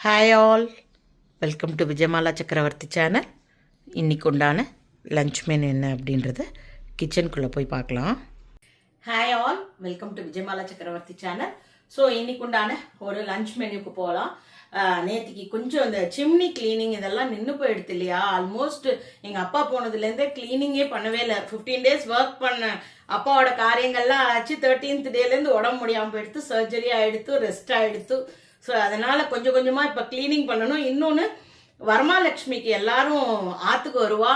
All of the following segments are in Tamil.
Hi all, welcome to Vijayamala சக்கரவர்த்தி சேனல். இன்றைக்கு உண்டான லன்ச் மெனு என்ன அப்படின்றத கிச்சனுக்குள்ளே போய் பார்க்கலாம். Hi all, welcome to Vijayamala சக்கரவர்த்தி சேனல். ஸோ இன்றைக்கு உண்டான ஒரு லன்ச் மெனுக்கு போகலாம். நேற்றுக்கு கொஞ்சம் இந்த சிம்னி கிளீனிங் இதெல்லாம் நின்று போயிடுது இல்லையா. ஆல்மோஸ்ட் எங்கள் அப்பா போனதுலேருந்தே கிளீனிங்கே பண்ணவே இல்லை. 15 days ஒர்க் பண்ண அப்பாவோட காரியங்கள்லாம் ஆச்சு. 13th டேலேருந்து உடம்பு முடியாமல் போயிடுத்து, சர்ஜரி ஆகிடுத்து, ரெஸ்ட் ஆகிடுத்து. ஸோ அதனால் கொஞ்சம் கொஞ்சமாக இப்போ க்ளீனிங் பண்ணணும். இன்னொன்று, வரமாலட்சுமிக்கு எல்லாரும் ஆற்றுக்கு வருவா,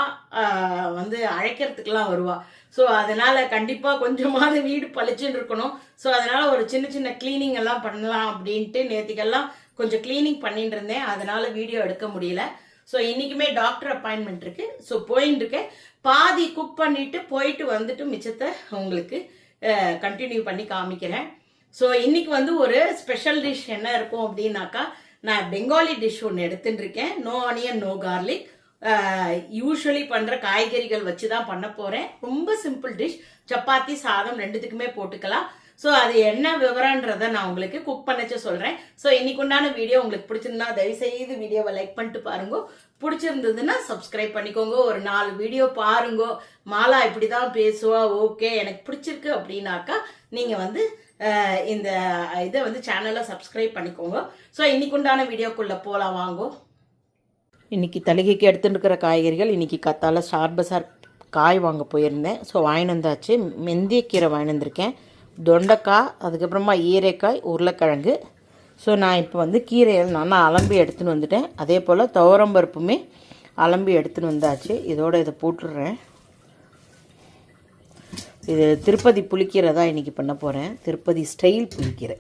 வந்து அழைக்கிறதுக்கெல்லாம் வருவா. ஸோ அதனால் கண்டிப்பாக கொஞ்சமாவது வீடு பளிச்சுன்னு இருக்கணும். ஸோ அதனால் ஒரு சின்ன சின்ன க்ளீனிங் எல்லாம் பண்ணலாம் அப்படின்ட்டு நேற்றுக்கெல்லாம் கொஞ்சம் க்ளீனிங் பண்ணிட்டு இருந்தேன். அதனால் வீடியோ எடுக்க முடியல. ஸோ இன்றைக்குமே டாக்டர் அப்பாயின்மெண்ட் இருக்குது. ஸோ போயின்னு இருக்கேன். பாதி குக் பண்ணிவிட்டு போயிட்டு வந்துட்டு மிச்சத்தை உங்களுக்கு கண்டினியூ பண்ணி காமிக்கிறேன். ஸோ இன்னைக்கு வந்து ஒரு ஸ்பெஷல் டிஷ் என்ன இருக்கும் அப்படின்னாக்கா, நான் பெங்காலி டிஷ் ஒன்று எடுத்துட்டு இருக்கேன். No onion no garlic. Usually பண்ணுற காய்கறிகள் வச்சு தான் பண்ண போகிறேன். ரொம்ப சிம்பிள் டிஷ். சப்பாத்தி சாதம் ரெண்டுத்துக்குமே போட்டுக்கலாம். ஸோ அது என்ன விவரன்றதை நான் உங்களுக்கு குக் பண்ணச்சு சொல்கிறேன். ஸோ இன்னைக்கு உண்டான வீடியோ உங்களுக்கு பிடிச்சிருந்தா தயவுசெய்து வீடியோவை லைக் பண்ணிட்டு பாருங்க. பிடிச்சிருந்ததுன்னா சப்ஸ்கிரைப் பண்ணிக்கோங்க. ஒரு 4 வீடியோ பாருங்க. மாலா இப்படி தான் பேசுவா, ஓகே எனக்கு பிடிச்சிருக்கு அப்படின்னாக்கா நீங்கள் வந்து இந்த இதை வந்து சேனலை சப்ஸ்கிரைப் பண்ணிக்கோங்க. ஸோ இன்னைக்கு உண்டான வீடியோக்குள்ளே போகலாம் வாங்கோ. இன்றைக்கி தலிகைக்கு எடுத்துகிட்டு இருக்கிற காய்கறிகள், இன்றைக்கி கத்தால ஸ்டார் பசார் காய் வாங்க போயிருந்தேன். ஸோ வாங்கிட்டு வந்தாச்சு. மெந்தியக்கீரை வாங்கிட்டு வந்திருக்கேன், தொண்டைக்காய், அதுக்கப்புறமா ஈரைக்காய், உருளைக்கிழங்கு. ஸோ நான் இப்போ வந்து கீரையை நல்லா அலம்பி எடுத்துன்னு வந்துட்டேன். அதே போல் துவரம்பருப்புமே அலம்பி எடுத்துன்னு வந்தாச்சு. இதோட இதை போட்டுடுறேன். இது திருப்பதி புளிக்கீரை தான் இன்றைக்கி பண்ண போகிறேன். திருப்பதி ஸ்டைல் புளிக்கீரை.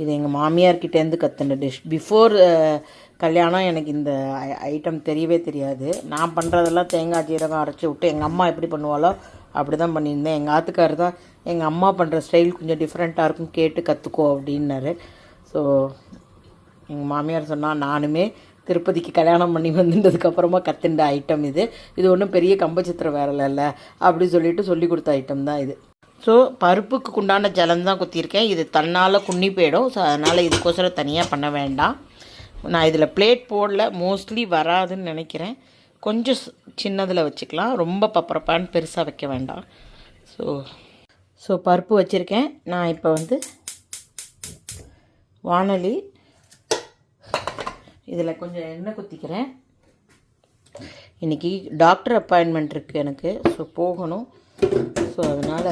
இது எங்கள் மாமியார்கிட்டேருந்து கற்றுன டிஷ். பிஃபோர் கல்யாணம் எனக்கு இந்த ஐட்டம் தெரியவே தெரியாது. நான் பண்ணுறதெல்லாம் தேங்காய் ஜீரகம் அரைச்சி விட்டு எங்கள் அம்மா எப்படி பண்ணுவாளோ அப்படி தான் பண்ணியிருந்தேன். எங்கள் ஆத்துக்காரர் தான் எங்கள் அம்மா பண்ணுற ஸ்டைல் கொஞ்சம் டிஃப்ரெண்ட்டாக இருக்கும், கேட்டு கற்றுக்கோ அப்படின்னாரு. ஸோ எங்கள் மாமியார் சொன்னால், நானுமே திருப்பதிக்கு கல்யாணம் பண்ணி வந்துட்டதுக்கப்புறமா கற்றுண்ட ஐட்டம் இது. இது ஒன்றும் பெரிய கம்பச்சித்திர வேலை இல்லை அப்படி சொல்லிட்டு சொல்லி கொடுத்த ஐட்டம் தான் இது. ஸோ பருப்புக்கு உண்டான ஜலம் தான் குத்திருக்கேன். இது தன்னால் குன்னி போயிடும். ஸோ அதனால் இதுக்கோசரம் தனியாக பண்ண வேண்டாம். நான் இதில் பிளேட் போடல, மோஸ்ட்லி வராதுன்னு நினைக்கிறேன். கொஞ்சம் சின்னதில் வச்சுக்கலாம், ரொம்ப பப்பரப்பான்னு பெருசாக வைக்க வேண்டாம். ஸோ பருப்பு வச்சுருக்கேன். நான் இப்போ வந்து வானொலி இதில் கொஞ்சம் எண்ணெய் குத்திக்கிறேன். இன்றைக்கி டாக்டர் அப்பாயின்மெண்ட் இருக்குது எனக்கு. ஸோ போகணும். ஸோ அதனால்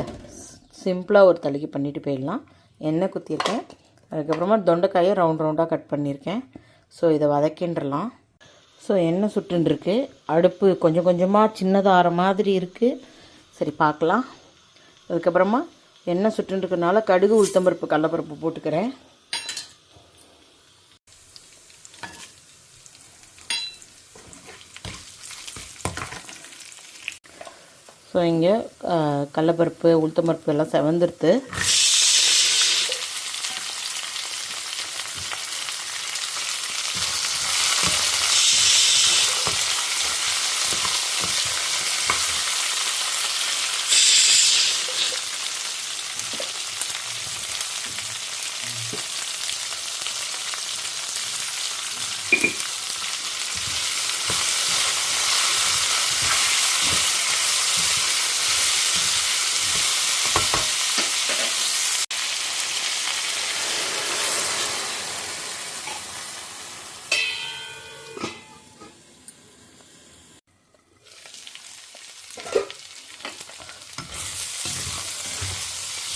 சிம்பிளாக ஒரு தலிகை பண்ணிவிட்டு போயிடலாம். எண்ணெய் குத்திருக்கேன். அதுக்கப்புறமா தொண்டைக்காயை ரவுண்டாக கட் பண்ணியிருக்கேன். ஸோ இதை வதக்கின்றலாம். ஸோ எண்ணெய் சுட்டுருக்கு. அடுப்பு கொஞ்சம் கொஞ்சமாக சின்னதாக ஆகிற மாதிரி இருக்குது. சரி பார்க்கலாம். அதுக்கப்புறமா எண்ணெய் சுட்டுருக்கனால கடுகு, உளுத்தம்பருப்பு, கடலப்பருப்பு போட்டுக்கிறேன். ஸோ இங்கே கடலப்பருப்பு, உளுத்தம்பருப்பு எல்லாம் செவந்துடுத்து.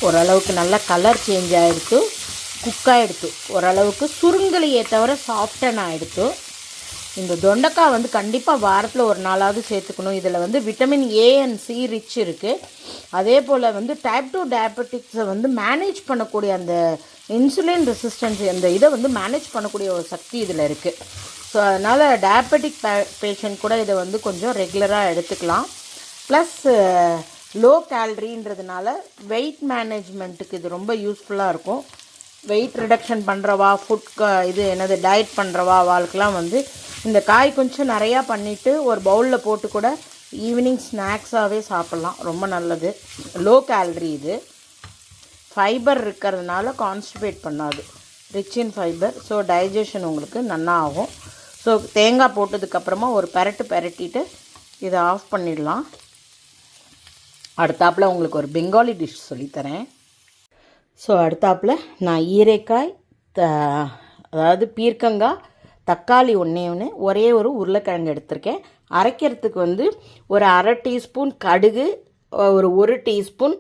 ஓரளவுக்கு நல்லா கலர் சேஞ்ச் ஆகிடுத்து, குக்காகிடுத்து. ஓரளவுக்கு சுருங்கலையே தவிர சாஃப்டன் ஆகிடுத்து. இந்த தொண்டைக்காய் வந்து கண்டிப்பாக வாரத்தில் ஒரு நாளாவது சேர்த்துக்கணும். இதில் வந்து vitamin A and C rich இருக்குது. அதே போல் வந்து டைப் 2 டயபெட்டிக்ஸை வந்து மேனேஜ் பண்ணக்கூடிய அந்த இன்சுலின் ரெசிஸ்டன்ஸ், அந்த இதை வந்து மேனேஜ் பண்ணக்கூடிய ஒரு சக்தி இதில் இருக்குது. ஸோ அதனால் டயபெட்டிக் பேஷண்ட் கூட இதை வந்து கொஞ்சம் ரெகுலராக எடுத்துக்கலாம். ப்ளஸ் லோ கேலரின்றதுனால வெயிட் மேனேஜ்மெண்ட்டுக்கு இது ரொம்ப யூஸ்ஃபுல்லாக இருக்கும். வெயிட் ரிடக்ஷன் பண்ணுறவா, இது என்னது டயட் பண்ணுறவா அவளுக்கெலாம் வந்து இந்த காய் கொஞ்சம் நிறையா பண்ணிவிட்டு ஒரு பவுலில் போட்டு கூட ஈவினிங் ஸ்நாக்ஸாகவே சாப்பிட்லாம். ரொம்ப நல்லது. Low calorie. இது ஃபைபர் இருக்கிறதுனால கான்ஸ்டிபேட் பண்ணாது. Rich in fibre. So digestion உங்களுக்கு நல்லா ஆகும். ஸோ தேங்காய் போட்டதுக்கப்புறமா ஒரு பெரட்டிட்டு இதை ஆஃப் பண்ணிடலாம். அடுத்தாப்பில் உங்களுக்கு ஒரு பெங்காலி டிஷ் சொல்லித்தரேன். ஸோ அடுத்தாப்பில் நான் ஈரைக்காய், அதாவது பீர்க்கங்காய், தக்காளி ஒன்று, ஒரே ஒரு உருளைக்கிழங்கு எடுத்திருக்கேன். அரைக்கிறதுக்கு வந்து ஒரு 1/2 டீஸ்பூன் கடுகு, ஒரு டீஸ்பூன்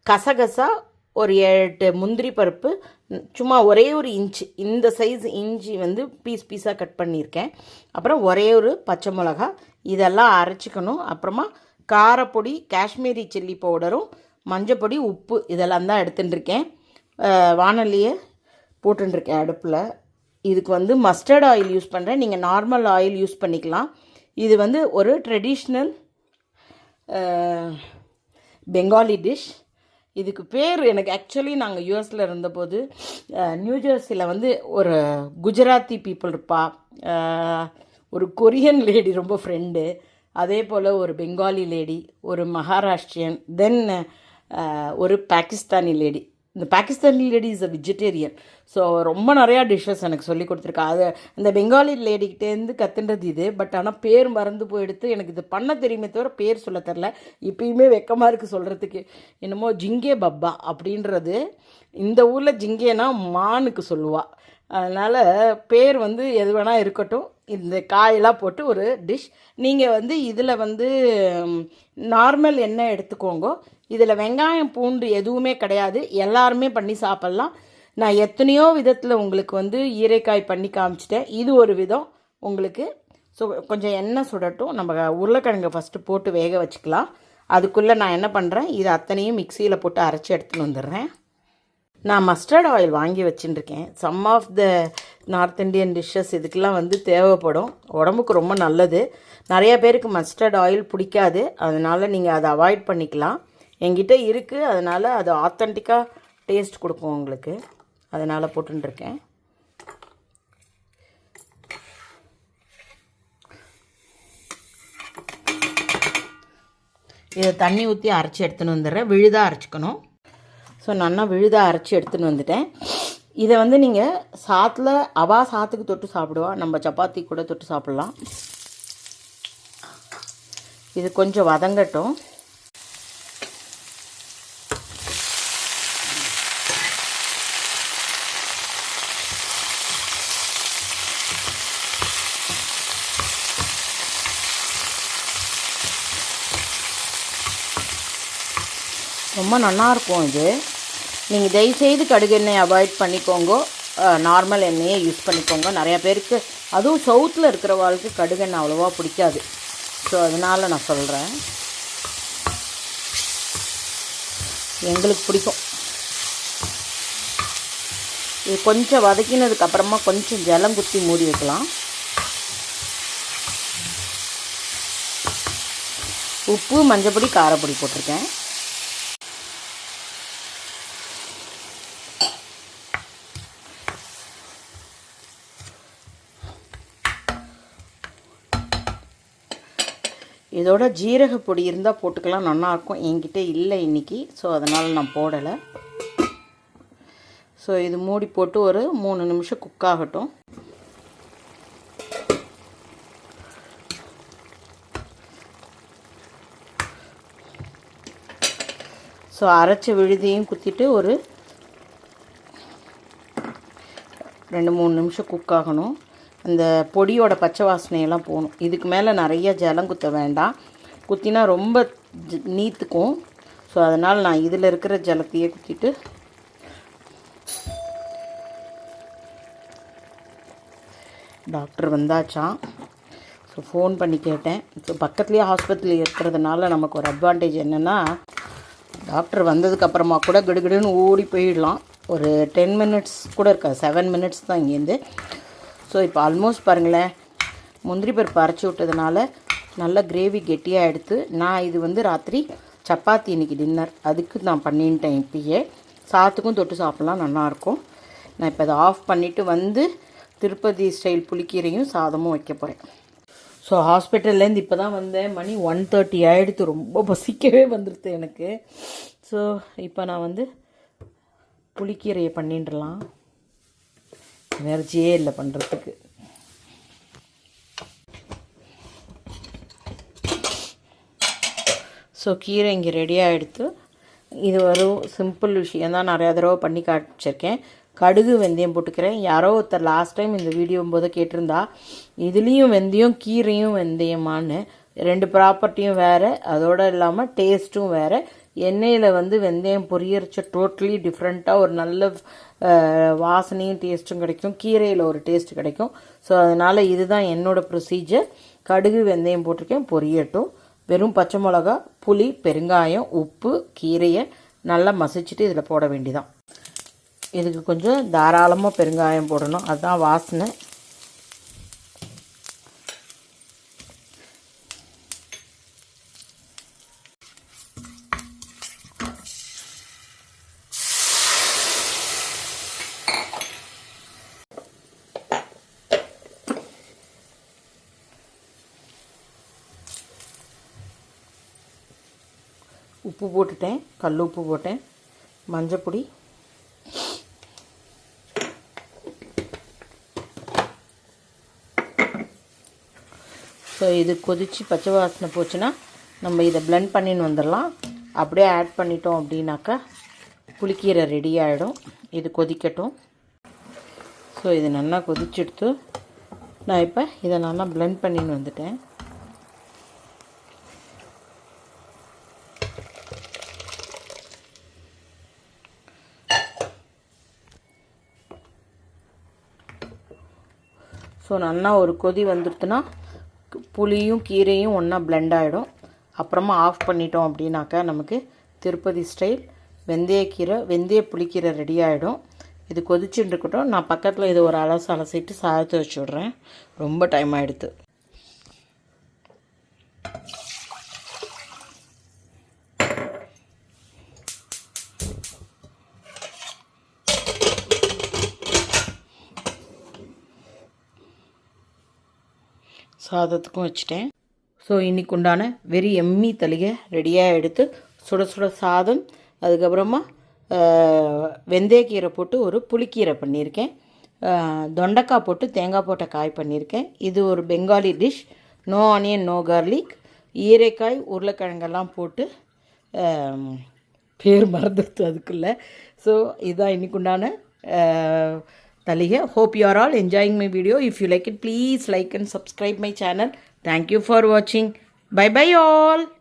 கசகசா, ஒரு 8 முந்திரி பருப்பு, சும்மா ஒரே ஒரு இன்ச்சு இந்த சைஸ் இஞ்சி வந்து பீஸாக கட் பண்ணியிருக்கேன். அப்புறம் ஒரே ஒரு பச்சை மிளகா, இதெல்லாம் அரைச்சிக்கணும். அப்புறமா காரப்பொடி, காஷ்மீரி சில்லி பவுடரும், மஞ்சப்பொடி, உப்பு இதெல்லாம் தான் எடுத்துட்டுருக்கேன். வானலியை போட்டுருக்கேன் அடுப்பில். இதுக்கு வந்து மஸ்டர்ட் ஆயில் யூஸ் பண்ணுறேன். நீங்கள் நார்மல் ஆயில் யூஸ் பண்ணிக்கலாம். இது வந்து ஒரு ட்ரெடிஷ்னல் பெங்காலி டிஷ். இதுக்கு பேர் எனக்கு ஆக்சுவலி நாங்கள் யூஎஸில் இருந்தபோது நியூ ஜெர்சியில் வந்து ஒரு குஜராத்தி பீப்புள் இருப்பா, ஒரு கொரியன் லேடி ரொம்ப ஃப்ரெண்டு, அதே போல் ஒரு பெங்காலி லேடி, ஒரு மகாராஷ்டிரியன், தென் ஒரு பாகிஸ்தானி லேடி. இந்த Pakistani lady is a vegetarian. So ரொம்ப நிறையா டிஷ்ஷஸ் எனக்கு சொல்லி கொடுத்துருக்கா. அது அந்த பெங்காலி லேடிக்கிட்டேருந்து கற்றுன்றது இது. பட் ஆனால் பேர் மறந்து போயிடுத்து. எனக்கு இது பண்ண தெரியுமே தவிர பேர் சொல்ல தெரில. இப்பயுமே வெக்கமாக இருக்குது சொல்கிறதுக்கு. என்னமோ ஜிங்கே பப்பா அப்படின்றது. இந்த ஊரில் ஜிங்கேனா மானுக்கு சொல்லுவாள். அதனால் பேர் வந்து எது வேணால் இருக்கட்டும். இந்த காயெல்லாம் போட்டு ஒரு டிஷ். நீங்கள் வந்து இதில் வந்து நார்மல் எண்ணெய் எடுத்துக்கோங்க. இதில் வெங்காயம் பூண்டு எதுவுமே கிடையாது. எல்லாருமே பண்ணி சாப்பிட்லாம். நான் எத்தனையோ விதத்தில் உங்களுக்கு வந்து ஈரைக்காய் பண்ணி காமிச்சிட்டேன். இது ஒரு விதம் உங்களுக்கு. ஸோ கொஞ்சம் எண்ணெய் சுடட்டும். நம்ம உருளைக்கிழங்கை ஃபஸ்ட்டு போட்டு வேக வச்சுக்கலாம். அதுக்குள்ளே நான் என்ன பண்ணுறேன், இது அத்தனையும் மிக்சியில் போட்டு அரைச்சி எடுத்துன்னு வந்துடுறேன். நான் மஸ்டர்ட் ஆயில் வாங்கி வச்சுட்டுருக்கேன். Some of the north Indian dishes இதுக்கெல்லாம் வந்து தேவைப்படும். உடம்புக்கு ரொம்ப நல்லது. நிறையா பேருக்கு மஸ்டர்ட் ஆயில் பிடிக்காது. அதனால் நீங்கள் அதை அவாய்ட் பண்ணிக்கலாம். என்கிட்ட இருக்குது. அதனால் அது ஆத்தென்டிக்காக டேஸ்ட் கொடுக்கும் உங்களுக்கு. அதனால் போட்டுருக்கேன். இதை தண்ணி ஊற்றி அரைச்சி எடுத்துன்னு வந்துடுறேன். விழுதாக அரைச்சிக்கணும். ஸோ நல்லா விழுதாக அரைச்சி எடுத்துன்னு வந்துட்டேன். இதை வந்து நீங்கள் சாத்துக்கு தொட்டு சாப்பிடுவா. நம்ம சப்பாத்தி கூட தொட்டு சாப்பிட்லாம். இது கொஞ்சம் வதங்கட்டும். ரொம்ப நல்லாயிருக்கும் இது. நீங்கள் தயவுசெய்து கடுகு எண்ணெயை அவாய்ட் பண்ணிக்கோங்க. நார்மல் எண்ணெயை யூஸ் பண்ணிக்கோங்க. நிறையா பேருக்கு, அதுவும் சவுத்தில் இருக்கிறவாளுக்கு கடுகு எண்ணெய் அவ்வளோவா பிடிக்காது. ஸோ அதனால் நான் சொல்கிறேன். எங்களுக்கு பிடிக்கும். இது கொஞ்சம் வதக்கினதுக்கப்புறமா கொஞ்சம் ஜலம் குத்தி மூடி வைக்கலாம். உப்பு, மஞ்சப்பொடி, காரப்பொடி போட்டிருக்கேன். இதோட ஜீரகப்பொடி இருந்தால் போட்டுக்கலாம், நல்லாயிருக்கும். என்கிட்ட இல்லை இன்றைக்கி. ஸோ அதனால் நான் போடலை. ஸோ இது மூடி போட்டு ஒரு 3 நிமிஷம் குக் ஆகட்டும். ஸோ அரைச்ச விழுதியும் குத்திட்டு ஒரு 2-3 நிமிஷம் குக் ஆகணும். அந்த பொடியோட பச்சை வாசனையெல்லாம் போகணும். இதுக்கு மேலே நிறைய ஜலம் குத்த வேண்டாம். குத்தினா ரொம்ப நீத்துக்கும். ஸோ அதனால் நான் இதில் இருக்கிற ஜலத்தையே குத்திட்டு டாக்டர் வந்தாச்சான். ஸோ ஃபோன் பண்ணி கேட்டேன். ஸோ பக்கத்துலேயே ஹாஸ்பிட்டல் இருக்கிறதுனால நமக்கு ஒரு அட்வான்டேஜ் என்னென்னா, டாக்டர் வந்ததுக்கப்புறமா கூட கிடுகிடுன்னு ஓடி போயிடலாம். ஒரு 10 மினிட்ஸ் கூட இருக்காது. 7 மினிட்ஸ் தான் இங்கேருந்து. ஸோ இப்போ ஆல்மோஸ்ட் பாருங்களேன், முந்திரி பருப்பு அரைச்சி விட்டதுனால நல்ல கிரேவி கெட்டியாக எடுத்து, நான் இது வந்து ராத்திரி சப்பாத்தி இன்றைக்கி டின்னர் அதுக்கு நான் பண்ணிட்டேன். இப்பயே சாத்துக்கும் தொட்டு சாப்பிட்லாம், நல்லாயிருக்கும். நான் இப்போ அதை ஆஃப் பண்ணிவிட்டு வந்து திருப்பதி ஸ்டைல் புளிக்கீரையும் சாதமும் வைக்க போகிறேன். ஸோ ஹாஸ்பிட்டல்லேருந்து இப்போ தான் வந்தேன். மணி 1:30 ஆகிடுத்து. ரொம்ப பசிக்கவே வந்துடுது எனக்கு. ஸோ இப்போ நான் வந்து புளிக்கீரையை பண்ணிடலாம். எனர்ஜியே இல்லை பண்ணுறதுக்கு. ஸோ கீரை இங்கே ரெடியாக எடுத்து இது ஒரு சிம்பிள் விஷயம் தான், நிறையா தடவை பண்ணி காமிச்சிருக்கேன். கடுகு வெந்தயம் போட்டுக்கிறேன். யாரோ ஒருத்தர் லாஸ்ட் டைம் இந்த வீடியோ போது கேட்டிருந்தா இதுலேயும் வெந்தயம் கீரையும் வெந்தயமானு, 2 ப்ராப்பர்ட்டியும் வேறு, அதோடு இல்லாமல் டேஸ்ட்டும் வேறு. எண்ணெயில் வந்து வெந்தயம் பொரியரிச்ச டோட்டலி டிஃப்ரெண்ட்டாக ஒரு நல்ல வாசனையும் டேஸ்ட்டும் கிடைக்கும், கீரையில் ஒரு டேஸ்ட் கிடைக்கும். ஸோ அதனால் இதுதான் என்னோடய ப்ரொசீஜர். கடுகு வெந்தயம் போட்டிருக்கேன், பொரியட்டும். வெறும் பச்சை மிளகா, புளி, பெருங்காயம், உப்பு, கீரையை நல்லா மசிச்சுட்டு இதில் போட வேண்டிதான். இதுக்கு கொஞ்சம் தாராளமாக பெருங்காயம் போடணும், அதுதான் வாசனை. உப்பு போட்டுட்டேன், கல் உப்பு போட்டேன், மஞ்சப்பொடி, ஸோ இது கொதித்து பச்சை வாசனை போச்சுன்னா நம்ம இதை பிளெண்ட் பண்ணின்னு வந்துடலாம். அப்படியே ஆட் பண்ணிட்டோம் அப்படின்னாக்கா புளிக்கீரை ரெடி ஆகிடும். இது கொதிக்கட்டும். ஸோ இது நல்லா கொதிச்செடுத்து நான் இப்போ இதை நல்லா பிளெண்ட் பண்ணின்னு வந்துட்டேன். ஸோ நல்லா ஒரு கொதி வந்துடுத்துன்னா புளியும் கீரையும் ஒன்றா பிளெண்ட் ஆகிடும். அப்புறமா ஆஃப் பண்ணிட்டோம் அப்படின்னாக்கா நமக்கு திருப்பதி ஸ்டைல் வெந்தயக்கீரை வெந்தய புளிக்கீரை ரெடி ஆகிடும். இது கொதிச்சுட்டு இருக்கட்டும். நான் பக்கத்தில் இது ஒரு அலசிட்டு சாதத்தை வச்சு விட்றேன். ரொம்ப டைம் ஆகிடுது. சாதத்துக்கும் வச்சுட்டேன். ஸோ இன்றைக்கு உண்டான வெரி எம்மி தளிகை ரெடியாக எடுத்து சுட சுட சாதம், அதுக்கப்புறமா வெந்தயக்கீரை போட்டு ஒரு புளிக்கீரை பண்ணியிருக்கேன், தொண்டைக்காய் போட்டு தேங்காய் போட்ட காய் பண்ணியிருக்கேன். இது ஒரு Bengali dish, no onion no garlic, ஈரைக்காய் உருளைக்கிழங்கெல்லாம் போட்டு பேர் மறந்துடுத்து அதுக்குள்ளே. ஸோ இதுதான் இன்றைக்கு உண்டான Taliga. Hope you are all enjoying my video. If you like it, please like and subscribe my channel. Thank you for watching. Bye bye all.